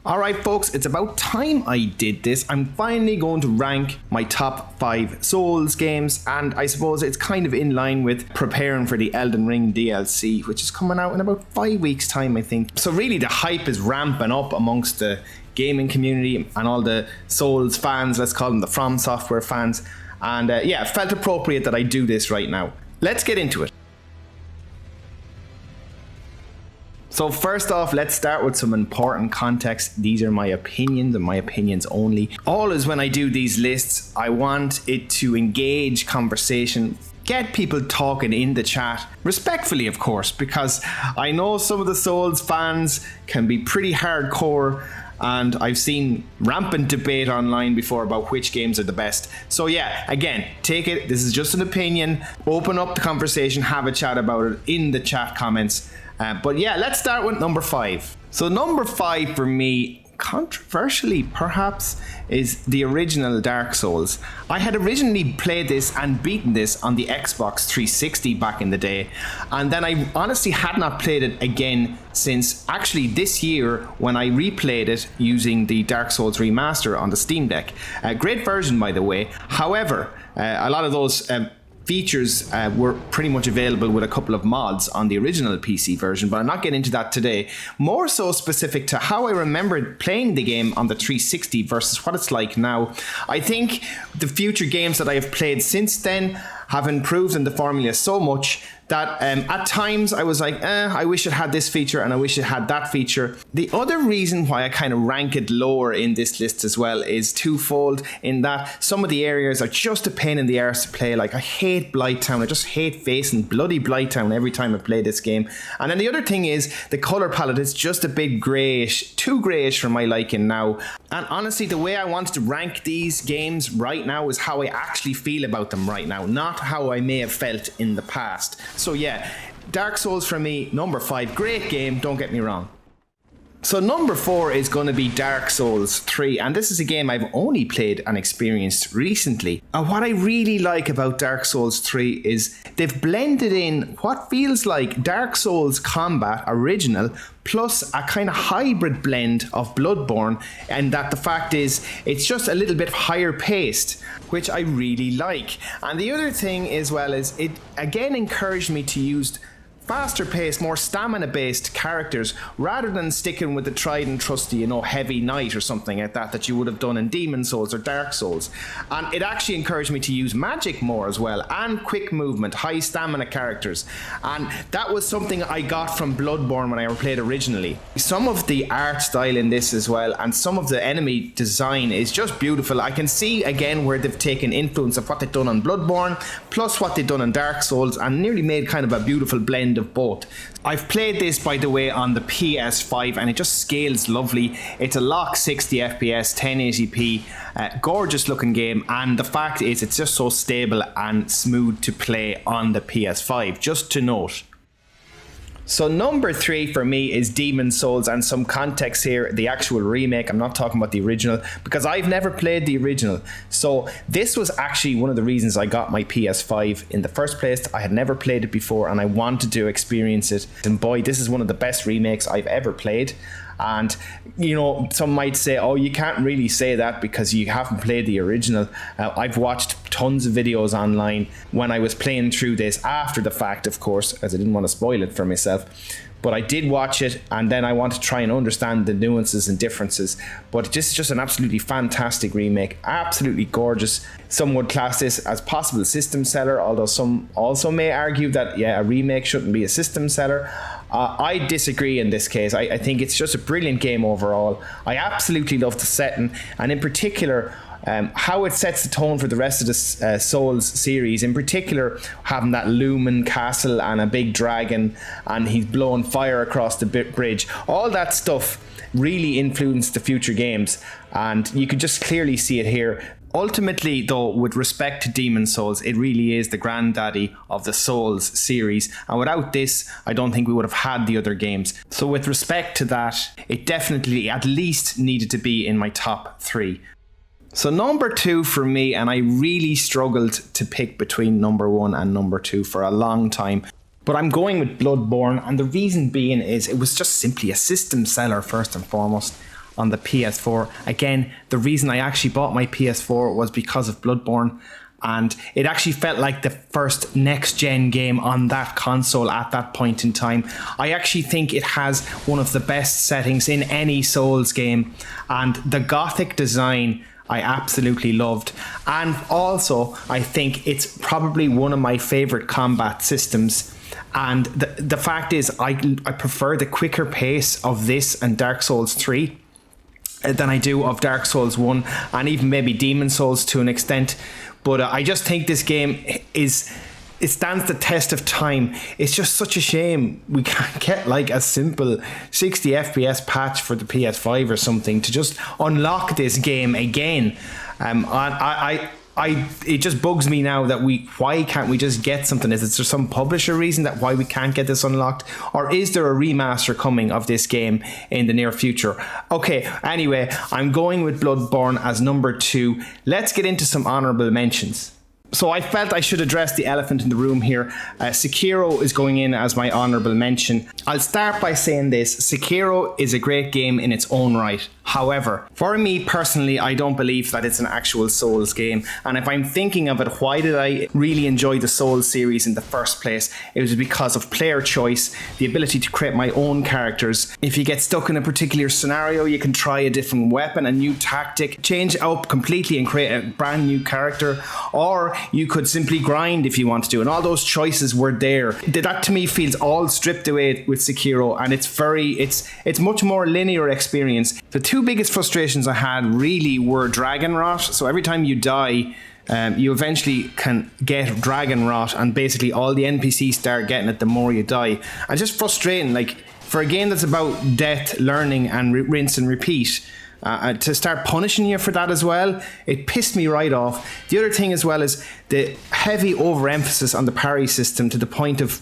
Alright folks, it's about time I did this. I'm finally going to rank my top 5 Souls games, and I suppose it's kind of in line with preparing for the Elden Ring DLC, which is coming out in about 5 weeks time, I think. So really the hype is ramping up amongst the gaming community and all the Souls fans, let's call them the FromSoftware fans, and it felt appropriate that I do this right now. Let's get into it. So first off, let's start with some important context. These are my opinions and my opinions only. Always when I do these lists, I want it to engage conversation, get people talking in the chat, respectfully of course, because I know some of the Souls fans can be pretty hardcore, and I've seen rampant debate online before about which games are the best. So yeah, again, take it, this is just an opinion, open up the conversation, have a chat about it in the chat comments. But yeah, let's start with number 5. So number 5 for me, controversially perhaps, is the original Dark Souls. I had originally played this and beaten this on the Xbox 360 back in the day, and then I honestly had not played it again since actually this year when I replayed it using the Dark Souls remaster on the Steam Deck. Great version, by the way. However, a lot of those features were pretty much available with a couple of mods on the original PC version, but I'm not getting into that today. More so specific to how I remembered playing the game on the 360 versus what it's like now. I think the future games that I have played since then have improved in the formula so much that at times I was like, I wish it had this feature and I wish it had that feature. The other reason why I kind of rank it lower in this list as well is twofold, in that some of the areas are just a pain in the arse to play. Like, I hate Blighttown. I just hate facing bloody Blighttown every time I play this game. And then the other thing is the color palette is just a bit grayish, too grayish for my liking now. And honestly, the way I wanted to rank these games right now is how I actually feel about them right now, not how I may have felt in the past. So yeah, Dark Souls for me, number 5, great game, don't get me wrong. So number 4 is going to be Dark Souls 3, and this is a game I've only played and experienced recently. And what I really like about Dark Souls 3 is they've blended in what feels like Dark Souls combat original plus a kind of hybrid blend of Bloodborne, and that the fact is it's just a little bit higher paced, which I really like. And the other thing as well is it again encouraged me to use faster paced, more stamina based characters rather than sticking with the tried and trusty, heavy knight or something like that you would have done in Demon Souls or Dark Souls. And it actually encouraged me to use magic more as well, and quick movement, high stamina characters. And that was something I got from Bloodborne when I played originally. Some of the art style in this as well, and some of the enemy design is just beautiful. I can see again where they've taken influence of what they've done on Bloodborne plus what they've done on Dark Souls, and nearly made kind of a beautiful blend of both. I've played this, by the way, on the PS5, and it just scales lovely. It's a lock 60 FPS, 1080p, gorgeous looking game, and the fact is it's just so stable and smooth to play on the PS5, just to note. So number 3 for me is Demon Souls, and some context here, the actual remake. I'm not talking about the original because I've never played the original. So this was actually one of the reasons I got my PS5 in the first place. I had never played it before and I wanted to experience it. And boy, this is one of the best remakes I've ever played. And some might say, oh, you can't really say that because you haven't played the original. I've watched tons of videos online when I was playing through this after the fact, of course, as I didn't want to spoil it for myself. But I did watch it, and then I want to try and understand the nuances and differences. But this is just an absolutely fantastic remake, absolutely gorgeous. Some would class this as possible system seller, although some also may argue that, a remake shouldn't be a system seller. I disagree in this case. I think it's just a brilliant game overall. I absolutely love the setting, and in particular, how it sets the tone for the rest of the Souls series. In particular, having that Lumen castle and a big dragon, and he's blowing fire across the bridge. All that stuff really influenced the future games, and you can just clearly see it here. Ultimately, though, with respect to Demon Souls, it really is the granddaddy of the Souls series, and without this, I don't think we would have had the other games. So with respect to that, it definitely at least needed to be in my top 3. So number 2 for me, and I really struggled to pick between number 1 and number 2 for a long time, but I'm going with Bloodborne, and the reason being is it was just simply a system seller first and foremost. on the PS4. Again, the reason I actually bought my PS4 was because of Bloodborne, and it actually felt like the first next-gen game on that console at that point in time. I actually think it has one of the best settings in any Souls game, and the gothic design I absolutely loved. And also, I think it's probably one of my favorite combat systems. And the fact is, I prefer the quicker pace of this and Dark Souls 3 than I do of Dark Souls 1 and even maybe Demon Souls to an extent. But I just think this game it stands the test of time. It's just such a shame we can't get like a simple 60 FPS patch for the PS5 or something to just unlock this game again. It just bugs me now that why can't we just get something? Is there some publisher reason that why we can't get this unlocked? Or is there a remaster coming of this game in the near future? Okay, anyway, I'm going with Bloodborne as number 2. Let's get into some honorable mentions. So I felt I should address the elephant in the room here. Sekiro is going in as my honorable mention. I'll start by saying this. Sekiro is a great game in its own right. However, for me personally, I don't believe that it's an actual Souls game. And if I'm thinking of it, why did I really enjoy the Souls series in the first place? It was because of player choice, the ability to create my own characters. If you get stuck in a particular scenario, you can try a different weapon, a new tactic, change up completely and create a brand new character. Or you could simply grind if you want to, and all those choices were there. That to me feels all stripped away with Sekiro, and it's much more linear experience. The two biggest frustrations I had really were dragon rot. So every time you die, you eventually can get dragon rot, and basically all the NPCs start getting it the more you die. And just frustrating, like for a game that's about death, learning, and rinse and repeat. To start punishing you for that as well, it pissed me right off. The other thing as well is the heavy overemphasis on the parry system to the point of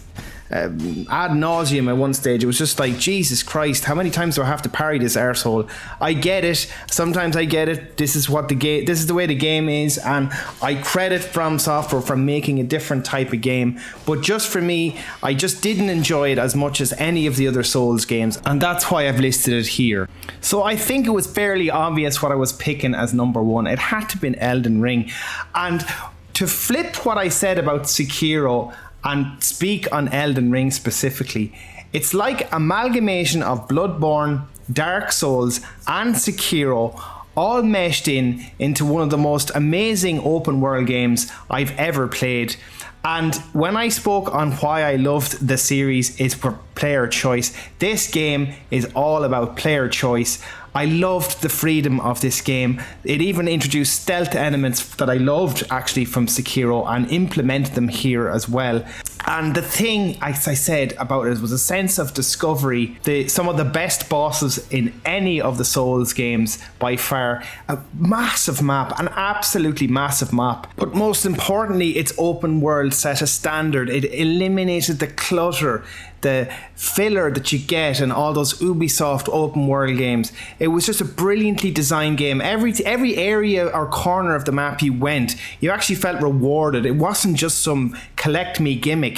ad nauseum at one stage. It was just like, Jesus Christ, how many times do I have to parry this arsehole? I get it. Sometimes I get it. This is the way the game is, and I credit FromSoftware for making a different type of game. But just for me, I just didn't enjoy it as much as any of the other Souls games, and that's why I've listed it here. So I think it was fairly obvious what I was picking as number 1. It had to be Elden Ring. And to flip what I said about Sekiro and speak on Elden Ring specifically, it's like amalgamation of Bloodborne, Dark Souls, and Sekiro all meshed into one of the most amazing open world games I've ever played. And when I spoke on why I loved the series is for player choice, this game is all about player choice. I loved the freedom of this game. It even introduced stealth elements that I loved actually from Sekiro and implemented them here as well. And the thing, as I said about it, was a sense of discovery. Some of the best bosses in any of the Souls games by far. A massive map, an absolutely massive map. But most importantly, its open world set a standard. It eliminated the clutter, the filler that you get in all those Ubisoft open world games. It was just a brilliantly designed game. Every area or corner of the map you went, you actually felt rewarded. It wasn't just some collect me gimmick.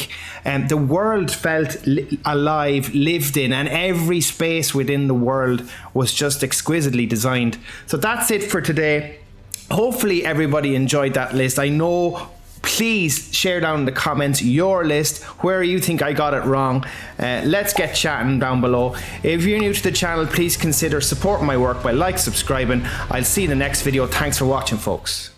The world felt alive, lived in, and every space within the world was just exquisitely designed. So that's it for today. Hopefully everybody enjoyed that list. I know. Please share down in the comments your list, where you think I got it wrong. Let's get chatting down below. If you're new to the channel, please consider supporting my work by subscribing. I'll see you in the next video. Thanks for watching, folks.